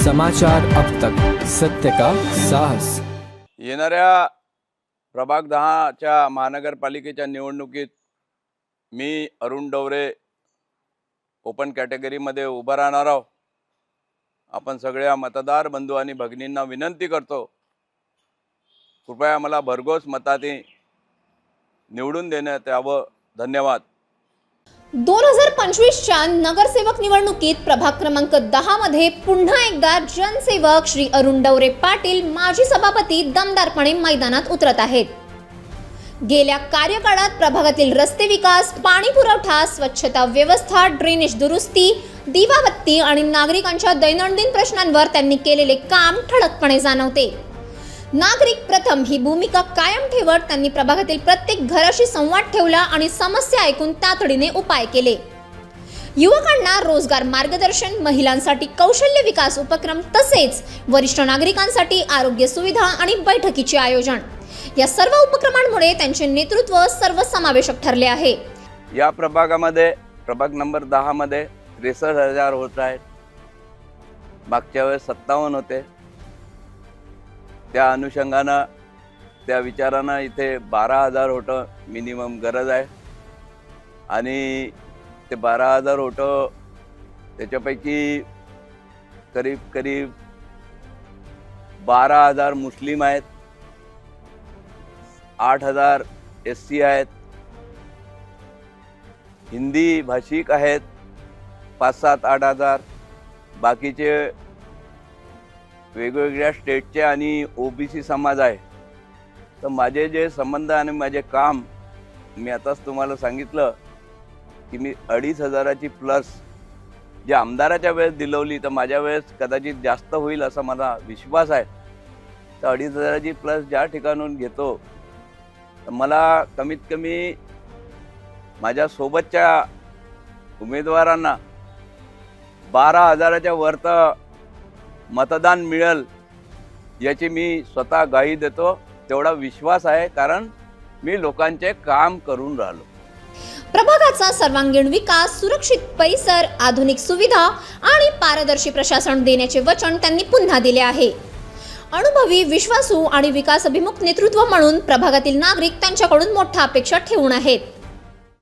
समाचार अब तक, सत्य का साहस। येणाऱ्या प्रभाग 10च्या महानगरपालिकेच्या निवडणुकीत मी अरुण डवरे ओपन कॅटेगरीमध्ये उभा राहणार आहोत। आपण सगळ्या मतदार बंधू आणि भगिनींना विनंती करतो, कृपया मला भरघोस मताने निवडून देण्यात यावं। धन्यवाद। 2025च्या नगरसेवक निवडणुकीत प्रभाग क्रमांक 10 मध्ये पुन्हा एकदा जनसेवक श्री अरुण डवरे पाटील माजी सभापती दमदारपणे मैदानात उतरत आहेत। गेल्या कार्यकाळात प्रभागातील रस्ते विकास, पाणी पुरवठा, स्वच्छता व्यवस्था, ड्रेनेज दुरुस्ती, दिवाबत्ती आणि नागरिकांच्या दैनंदिन प्रश्नांवर त्यांनी केलेले काम ठळकपणे जाणवते। नागरिक प्रथम ही भूमिका कायम ठेवत त्यांनी प्रभागातील प्रत्येक घराशी संवाद ठेवला आणि समस्या ऐकून तातडीने उपाय केले। युवकांना रोजगार मार्गदर्शन, महिलांसाठी कौशल्य विकास उपक्रम तसेच वरिष्ठ नागरिकांसाठी आरोग्य सुविधा आणि बैठकीचे आयोजन, या सर्व उपक्रमांमुळे त्यांचे नेतृत्व सर्वसमावेशक ठरले आहे। या प्रभागामध्ये प्रभाग नंबर 10 मध्ये 63,000 होत आहेत। मागच्या वेळेस 57 होते। त्या अनुषंगानं त्या विचारानं इथे 12,000 होतं मिनिमम गरज आहे आणि ते 12,000 होतं त्याच्यापैकी करीब 12,000 मुस्लिम आहेत, 8,000 SC आहेत, हिंदी भाषिक आहेत 5-7-8,000, बाकीचे वेगवेगळ्या स्टेटचे आणि OBC समाज आहे। तर माझे जे संबंध आणि माझे काम मी आताच तुम्हाला सांगितलं की मी 2,500ची प्लस जे आमदाराच्या वेळेस दिलवली, तर माझ्या वेळेस कदाचित जास्त होईल असा मला विश्वास आहे। तर 2,500ची प्लस ज्या ठिकाणून घेतो, तर मला कमीत कमी माझ्या सोबतच्या उमेदवारांना 12,000च्या वरतं मतदान मिळेल याची मी स्वतः ग्वाही देतो। तेवढा विश्वास आहे, कारण मी लोकांचे काम करून राहिलो। प्रभागाचा सर्वांगीण विकास, सुरक्षित परिसर, आधुनिक सुविधा आणि पारदर्शी प्रशासन देण्याचे वचन त्यांनी पुन्हा दिले आहे। अनुभवी, विश्वासू आणि विकासाभिमुख नेतृत्व म्हणून प्रभागातील नागरिक त्यांच्याकडून मोठ्या अपेक्षा ठेवून आहेत।